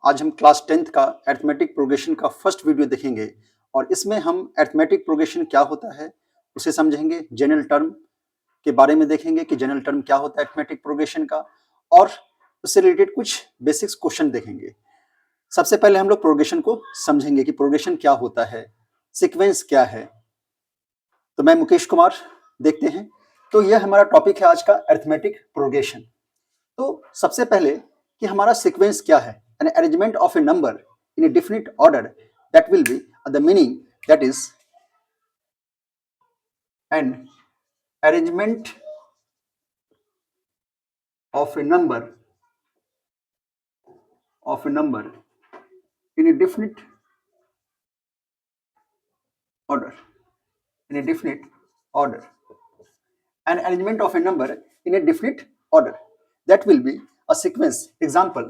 आज हम class 10th का अरिथमेटिक प्रोग्रेशन का फर्स्ट वीडियो देखेंगे और इसमें हम अरिथमेटिक प्रोग्रेशन क्या होता है उसे समझेंगे। जनरल टर्म के बारे में देखेंगे कि जनरल टर्म क्या होता है अरिथमेटिक प्रोग्रेशन का, और उससे रिलेटेड कुछ बेसिक्स क्वेश्चन देखेंगे। सबसे पहले हम लोग प्रोग्रेशन को समझेंगे कि प्रोग्रेशन क्या होता है, सीक्वेंस क्या है। तो मैं मुकेश कुमार, देखते हैं। तो यह हमारा टॉपिक है आज का, अरिथमेटिक प्रोग्रेशन। तो सबसे पहले कि हमारा सीक्वेंस क्या है, an arrangement of A number in A definite order that will be the meaning that is an arrangement of A number in a definite order an arrangement of a number in a definite order that will be a sequence. Example,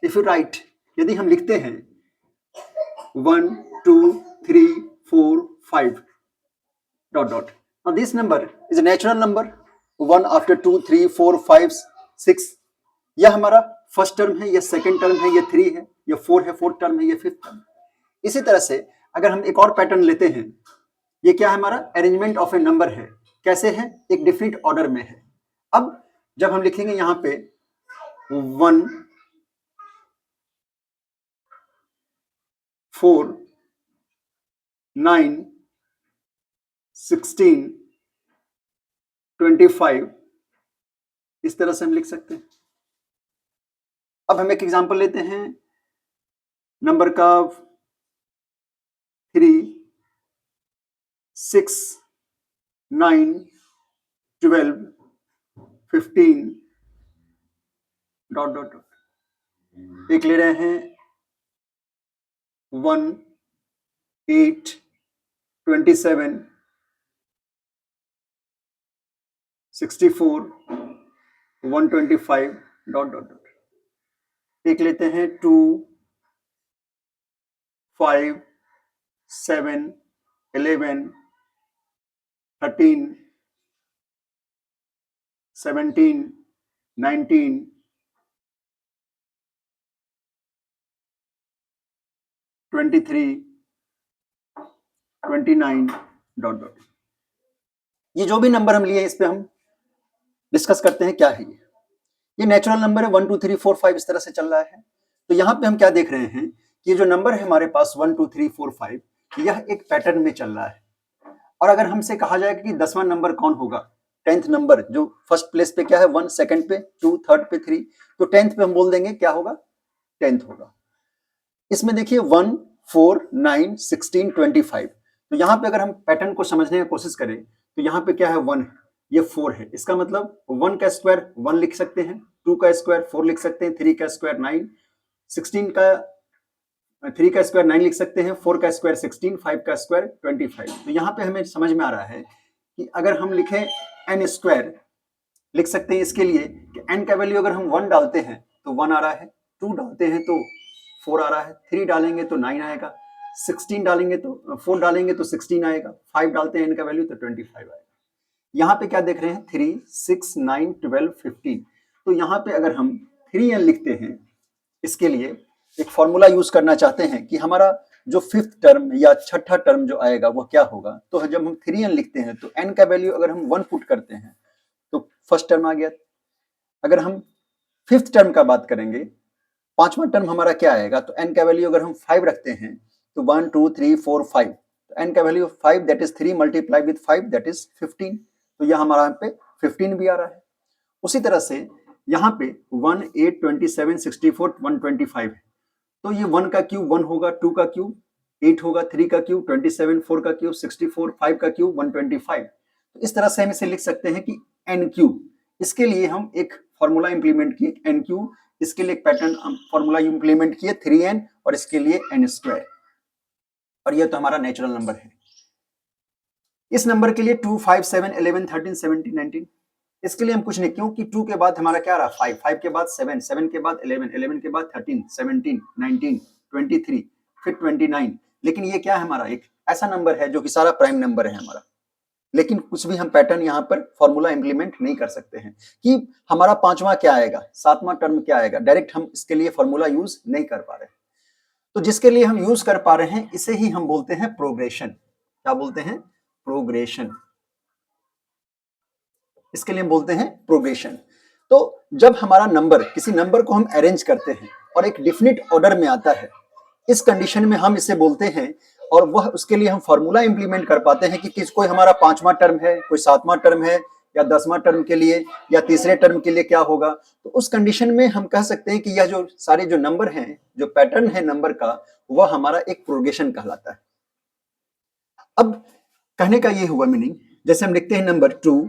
if you write, यदि हम लिखते हैं 1 2 3 4 5 dot dot, now this number is a natural number, 1 after 2 3 4 5 6, यह हमारा first term है, यह second term है, यह 3 है, यह 4 है, फोर्थ टर्म है, यह फिफ्थ टर्म। इसी तरह से अगर हम एक और पैटर्न लेते हैं, ये क्या है, हमारा अरेंजमेंट ऑफ ए नंबर है। कैसे है, एक डिफरेंट ऑर्डर में है। अब जब हम लिखेंगे यहां पे 1 4 9 16 25, इस तरह से हम लिख सकते हैं। अब हम एक एग्जांपल लेते हैं नंबर का 3 6 9 12 15 डॉट डॉट डॉट। एक ले रहे हैं 1 8 27 64 125 डॉट डॉट डॉट। एक लेते हैं 2 5 7 11 13 17 19 23 29 डॉट डॉट। ये जो भी नंबर हम लिए इस पे हम डिस्कस करते हैं क्या है। ये नेचुरल नंबर है, 1 2 3 4 5 इस तरह से चल रहा है। तो यहाँ पे हम क्या देख रहे हैं कि ये जो नंबर है हमारे पास 1 2 3 4 5, यह एक पैटर्न में चल रहा है। और अगर हमसे कहा जाए कि 10वां नंबर कौन होगा, 10th नंबर जो फर्स्ट प्लेस पे क्या है 1, सेकंड पे 2, थर्ड पे 3, तो 10th पे हम बोल देंगे क्या होगा, 10th होगा। इसमें देखिए 1 4 9 16 25, तो यहाँ पे अगर हम पैटर्न को समझने की कोशिश करें तो यहाँ पे क्या है 1 है, ये 4 है, इसका मतलब 1 का स्क्वायर 1 लिख सकते हैं, 2 का स्क्वायर 4 लिख सकते हैं, 3 का स्क्वायर 9, 16 का 3 का स्क्वायर 9 लिख सकते हैं, 4 का स्क्वायर 16, 5 का स्क्वायर 25। तो यहाँ पे हमें समझ में आ रहा है कि अगर हम लिखें n स्क्वायर, लिख सकते हैं इसके लिए कि n का वैल्यू अगर हम 1 डालते हैं तो 1 आ रहा है, 2 डालते हैं तो 4 आ रहा है, 3 डालेंगे तो 9 आएगा, 16 डालेंगे तो 4 डालेंगे तो 16 आएगा, 5 डालते हैं n का वैल्यू तो 25 आएगा। यहाँ पे क्या देख रहे हैं 3 6 9 12 15, तो यहाँ पे अगर हम 3n लिखते हैं, इसके लिए एक फॉर्मूला यूज करना चाहते हैं कि हमारा जो फिफ्थ टर्म या छठा टर्म जो आएगा वह क्या होगा। तो जब हम 3n लिखते हैं तो n का वैल्यू अगर हम 1 पुट करते हैं तो फर्स्ट टर्म आ गया। अगर हम फिफ्थ टर्म का बात करेंगे, पांचवा टर्म हमारा क्या आएगा, तो n का वैल्यू अगर हम 5 रखते हैं तो 1 2 3 4 5, तो n का value 5 that is 3 multiply with 5 that is 15, तो यह हमारा यहाँ पे 15 भी आ रहा है। उसी तरह से यहाँ पे 1 8 27 64 125 है, तो ये 1 का क्यूब 1 होगा, 2 का क्यूब 8 होगा, 3 का क्यूब 27, 4 का क्यूब 64, 5 का क्यूब 125। तो इस तरह से हम इसे लिख सकते हैं कि n क्यूब। इसके लिए हम एक फॉर्मूला इंप्लीमेंट किए n क्यूब, इसके लिए एक पैटर्न फॉर्मूला इंप्लीमेंट किए 3n, और इसके लिए n स्क्वायर, और ये तो हमारा नेचुरल नंबर है। इस नंबर के लिए 2 5 7 11 13 17 19, इसके लिए हम कुछ नहीं, क्योंकि 2 के बाद हमारा क्या रहा 5, 5 के बाद 7, 7 के बाद 11, 11 के बाद 13, 17 19 23 फिर 29, लेकिन ये क्या है हमारा एक ऐसा नंबर है जो कि सारा प्राइम नंबर है हमारा। लेकिन कुछ भी हम पैटर्न यहाँ पर फॉर्मूला इंप्लीमेंट नहीं कर सकते हैं कि हमारा पांचवा क्या आएगा, सातवां टर्म क्या आएगा, डायरेक्ट हम इसके लिए फॉर्मूला यूज नहीं कर पा रहे। तो जिसके लिए हम यूज कर पा रहे हैं इसे ही हम बोलते हैं प्रोग्रेशन। क्या बोलते हैं? प्रोग्रेशन। इसके लिए हम बोलते हैं प्रोग्रेशन। तो जब हमारा नंबर, किसी नंबर को हम अरेंज करते हैं और एक डिफिनिट ऑर्डर में आता है, इस कंडीशन में हम इसे बोलते हैं, और वह उसके लिए हम फॉर्मूला इंप्लीमेंट कर पाते हैं कि कोई हमारा पांचवा टर्म है, कोई सातवां टर्म है, या 10वां टर्म के लिए या तीसरे टर्म के लिए क्या होगा। तो उस कंडीशन में हम कह सकते हैं कि यह जो सारे जो नंबर हैं, जो पैटर्न है नंबर का, वह हमारा एक प्रोग्रेशन कहलाता है। अब कहने का ये हुआ मीनिंग, जैसे हम लिखते हैं नंबर 2,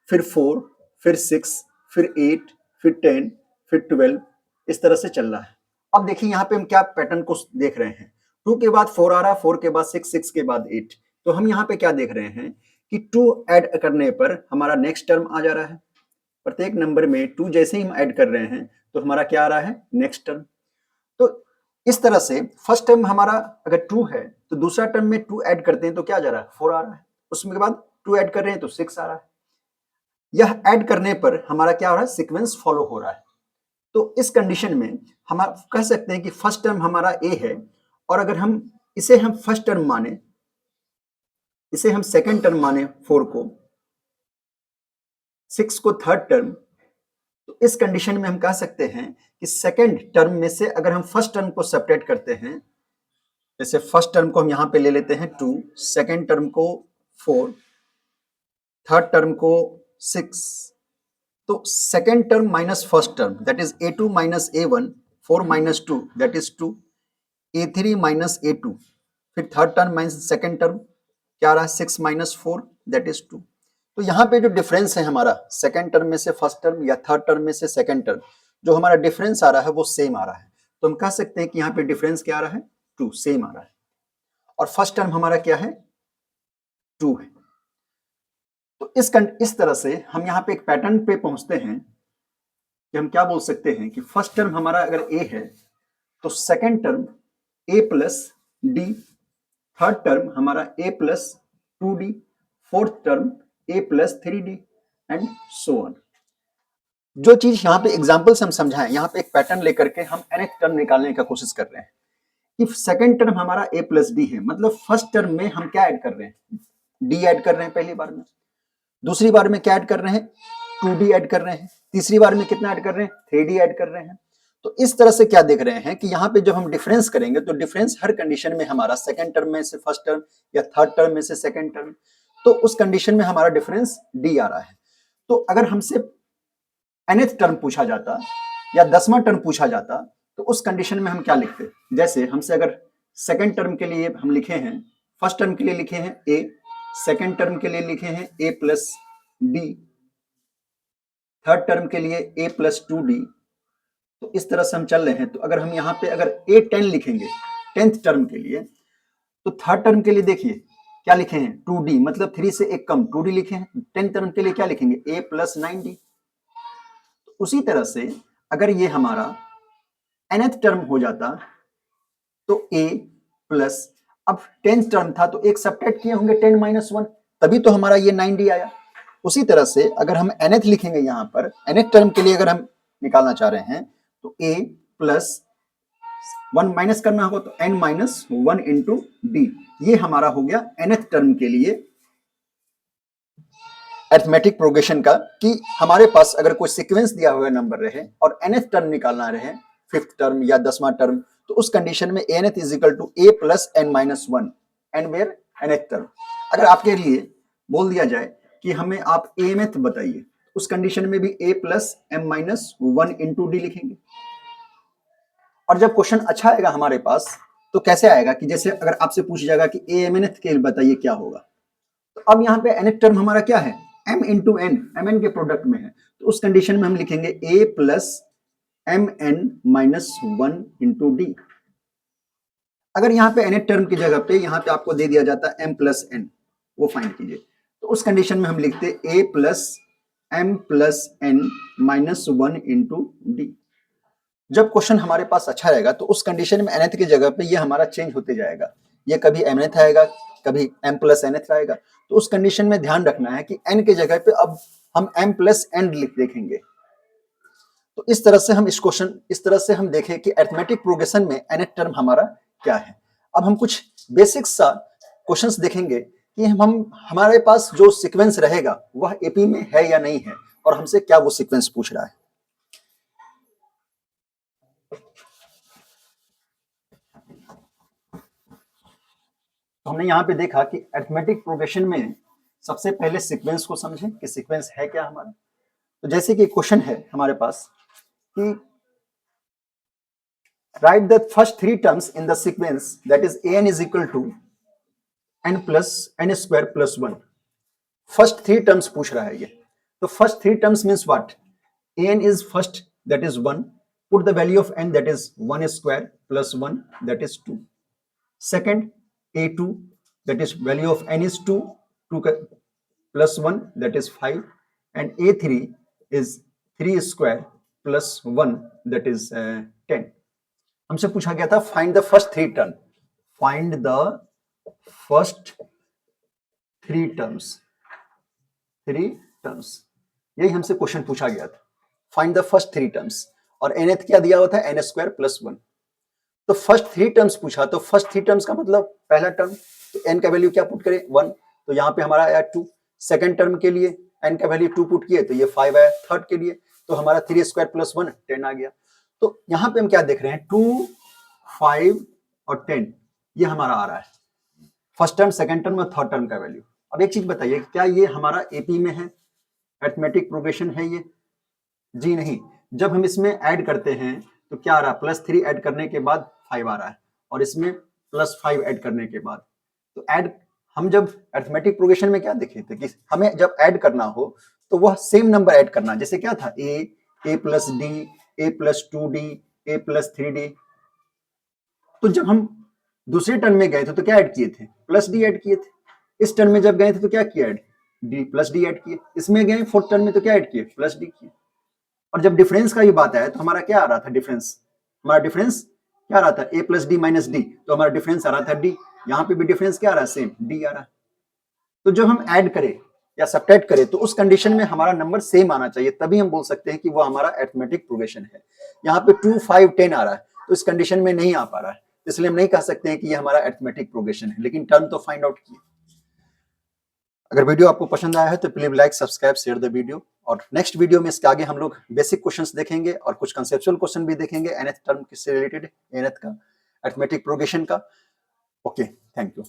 फिर 4, फिर 6, फिर 8, फिर 10, फिर 12, इस तरह से चल रहा है। अब देखिए यहाँ पे हम क्या पैटर्न को देख रहे हैं। 2 के बाद 4 आ रहा है, 4 के बाद 6, 6 के बाद 8। तो हम यहाँ पे क्या देख रहे हैं कि 2 ऐड करने पर हमारा नेक्स्ट टर्म आ जा रहा है। प्रत्येक नंबर में 2 जैसे ही हम ऐड कर रहे हैं तो हमारा क्या आ रहा है? Next term. तो इस तरह से फर्स्ट टर्म हमारा अगर 2 है तो दूसरा टर्म में 2 ऐड करते हैं तो क्या जा रहा है? 4 आ रहा है। उसके बाद 2 ऐड कर रहे हैं तो 6 आ रहा है। यह ऐड करने पर हमारा क्या हो रहा है? सीक्वेंस फॉलो हो रहा है। तो इस कंडीशन में हम कह सकते हैं कि फर्स्ट टर्म हमारा ए है, और अगर हम इसे हम फर्स्ट टर्म माने, इसे हम सेकंड टर्म माने, 4 को, 6 को थर्ड टर्म, तो इस कंडीशन में हम कह सकते हैं कि सेकंड टर्म में से अगर हम फर्स्ट टर्म को सेपरेट करते हैं, जैसे फर्स्ट टर्म को हम यहां पे ले लेते हैं 2, सेकंड टर्म को 4, थर्ड टर्म को 6, तो second term minus first term that is a2 minus a1, 4 minus 2 that is 2, a3 minus a2, फिर third term minus second term क्या आ रहा है? 6 माइनस 4 दैट इज 2। तो यहाँ पे जो डिफरेंस है हमारा सेकंड टर्म में से फर्स्ट टर्म या थर्ड टर्म में से सेकंड टर्म, जो हमारा डिफरेंस आ रहा है वो सेम आ रहा है। तो हम कह सकते हैं कि यहाँ पे डिफरेंस क्या आ रहा है? 2, सेम आ रहा है। और फर्स्ट टर्म हमारा क्या है? 2 है। तो इस तरह से हम यहाँ पे एक पैटर्न पे पहुंचते हैं कि हम क्या बोल सकते हैं कि फर्स्ट टर्म हमारा अगर a है तो second term a plus D, third term हमारा a plus 2d, fourth term a plus 3d and so on. जो चीज यहाँ पे एग्जाम्पल से हम समझाएं, यहाँ पे एक पैटर्न लेकर के हम nth टर्म निकालने का कोशिश कर रहे हैं कि सेकंड टर्म हमारा a प्लस डी है, मतलब फर्स्ट टर्म में हम क्या ऐड कर रहे हैं? d ऐड कर रहे हैं पहली बार में, दूसरी बार में क्या ऐड कर रहे हैं? 2d ऐड कर रहे हैं, तीसरी बार में कितना ऐड कर रहे हैं? 3d ऐड कर रहे हैं। तो इस तरह से क्या देख रहे हैं कि यहाँ पे जब हम डिफरेंस करेंगे तो डिफरेंस हर कंडीशन में हमारा सेकंड टर्म में से फर्स्ट टर्म या थर्ड टर्म में से सेकंड टर्म, तो उस कंडीशन में हमारा डिफरेंस d आ रहा है। तो अगर हमसे nth टर्म पूछा जाता या 10वां टर्म पूछा जाता तो उस कंडीशन में हम क्या लिखते? जैसे हमसे अगर सेकंड टर्म के लिए हम लिखे हैं, फर्स्ट टर्म के लिए लिखे हैं a, सेकंड टर्म के लिए लिखे हैं a plus D, third term के लिए a प्लस 2d, तो इस तरह से हम चल रहे हैं। तो अगर हम यहाँ पे अगर a10 लिखेंगे 10th टर्म के लिए, तो थर्ड टर्म के लिए देखिए क्या लिखे हैं? 2d, मतलब 3 से एक कम 2d लिखे हैं। 10th टर्म के लिए क्या लिखेंगे? a plus 9d। तो उसी तरह से अगर ये हमारा nth टर्म हो जाता तो a प्लस, अब 10th टर्म था तो एक सब्ट्रैक्ट किए होंगे 10 माइनस 1, तभी तो हमारा ये 9d आया। उसी तरह से अगर हम nth लिखेंगे यहाँ पर, nth टर्म के लिए अगर हम निकालना चाह रहे हैं तो a प्लस 1 माइनस करना होगा तो n माइनस 1 इंटू डी, ये हमारा हो गया nth टर्म के लिए अरिथमेटिक प्रोग्रेशन का, कि हमारे पास अगर कोई सीक्वेंस दिया हुआ नंबर रहे और nth टर्म निकालना रहे, फिफ्थ टर्म या 10वां टर्म, तो उस कंडीशन में nth is equal to a plus n minus 1 and where nth term. अगर आपके लिए बोल दिया जाए कि हमें आप amth बताइए, उस कंडीशन में भी a plus m minus 1 into D लिखेंगे। और जब क्वेश्चन अच्छा आएगा हमारे पास तो कैसे आएगा कि जैसे अगर आपसे पूछ जाएगा कि amnth के बताइए क्या होगा, तो अब यहाँ पे nth टर्म हमारा क्या है? m इंटू n, mn के प्रोडक्ट में है, तो उस कंडीशन में हम लिखेंगे a plus mn minus 1 into D. अगर यहाँ पे nth टर्म की जगह पे यहाँ पे आपको दे दिया जाता m प्लस n, वो फाइंड कीजिए, तो उस कंडीशन में हम लिखते a plus m plus n minus 1 into D. जब क्वेश्चन हमारे पास अच्छा रहेगा तो उस कंडीशन में nth की जगह पे ये हमारा चेंज होते जाएगा, ये कभी mnth आएगा, कभी m प्लस nth आएगा। तो उस कंडीशन में ध्यान रखना है कि n के जगह पे अब हम m प्लस n लिख देखेंगे। तो इस तरह से हम इस तरह से हम देखें कि अरिथमेटिक प्रोग्रेशन में nth टर्म हमारा क्या है। अब हम कुछ बेसिक सा क्वेश्चंस देखेंगे कि हम हमारे पास जो सीक्वेंस रहेगा वह एपी में है या नहीं है, और हमसे क्या वो सीक्वेंस पूछ रहा है। तो हमने यहाँ पे देखा कि अरिथमेटिक प्रोग्रेशन में सबसे पहले सीक्वेंस को समझें कि सीक्वेंस है क्या हमारा। तो जैसे कि क्वेश्चन है हमारे पास कि right the first 3 terms in the sequence that is an is equal to n plus n square plus 1। First 3 terms पूछ रहा है ये। तो first 3 terms means what, an is first that is 1, put the value of n that is 1 square plus 1 that is 2. Second, a2 that is value of n is 2, 2 plus 1 that is 5, and a3 is 3 square plus 1 that is 10. हमसे पूछा गया था find the first 3 term, find the first 3 terms, यही हमसे question पूछा गया था, find the first 3 terms. और nth क्या दिया हुआ था, n स्क्वायर प्लस 1। तो फर्स्ट 3 टर्म्स पूछा, तो फर्स्ट 3 टर्म्स का मतलब पहला टर्म, तो n का वैल्यू क्या पुट करें 1, तो यहाँ पे हमारा आया 2। सेकंड टर्म के लिए n का वैल्यू 2 पुट किए तो ये 5 आया। थर्ड के लिए तो हमारा 3 स्क्वायर प्लस 1 10 आ गया। तो यहाँ पे हम क्या देख रहे हैं, 2, 5 और 10 ये हमारा आ रहा है फर्स्ट टर्म, सेकंड टर्म और थर्ड टर्म का वैल्यू। अब एक चीज बताइए, क्या ये हमारा एपी में है, अरिथमेटिक प्रोग्रेशन है ये? जी नहीं। जब हम इसमें ऐड करते हैं तो क्या आ रहा है, +3 ऐड करने के बाद 5 आ रहा है, और इसमें +5 ऐड करने के बाद। तो ऐड हम जब अरिथमेटिक प्रोग्रेशन में क्या देखे थे कि हमें जब ऐड करना हो तो वह सेम नंबर ऐड करना, जैसे क्या था a plus D, a plus 2d, a plus 3d। तो जब हम दूसरे टर्म में गए थे तो क्या ऐड किए थे, +d ऐड किए थे। इस टर्म में जब गए थे तो क्या किया add, d plus D add किए। इसमें गए फोर्थ टर्म में तो क्या ऐड किए, +d किए। और जब डिफरेंस का ये बात आया तो हमारा क्या आ रहा था डिफरेंस, हमारा डिफरेंस क्या आ रहा था, a plus D minus D, तो हमारा डिफरेंस आ रहा था d। यहाँ पे भी डिफरेंस क्या आ रहा है, सेम d आ रहा है। तो जब हम ऐड करें या सब्ट्रैक्ट करें तो उस कंडीशन में हमारा नंबर सेम आना चाहिए, तभी हम बोल सकते हैं कि वो हमारा अरिथमेटिक प्रोग्रेशन है। यहाँ पे 2, 5, 10 आ रहा है, तो इस कंडीशन में नहीं आ पा रहा है, इसलिए हम नहीं कह सकते हैं कि ये हमारा अरिथमेटिक प्रोग्रेशन है, लेकिन टर्म तो फाइंड आउट किए। अगर वीडियो आपको पसंद आया है तो please like, subscribe, share the video. और नेक्स्ट वीडियो में इसके आगे हम लोग बेसिक क्वेश्चंस देखेंगे और कुछ कंसेप्चुअल क्वेश्चन भी देखेंगे nth टर्म से रिलेटेड, nth का, अरिथमेटिक प्रोग्रेशन का। Okay, thank you.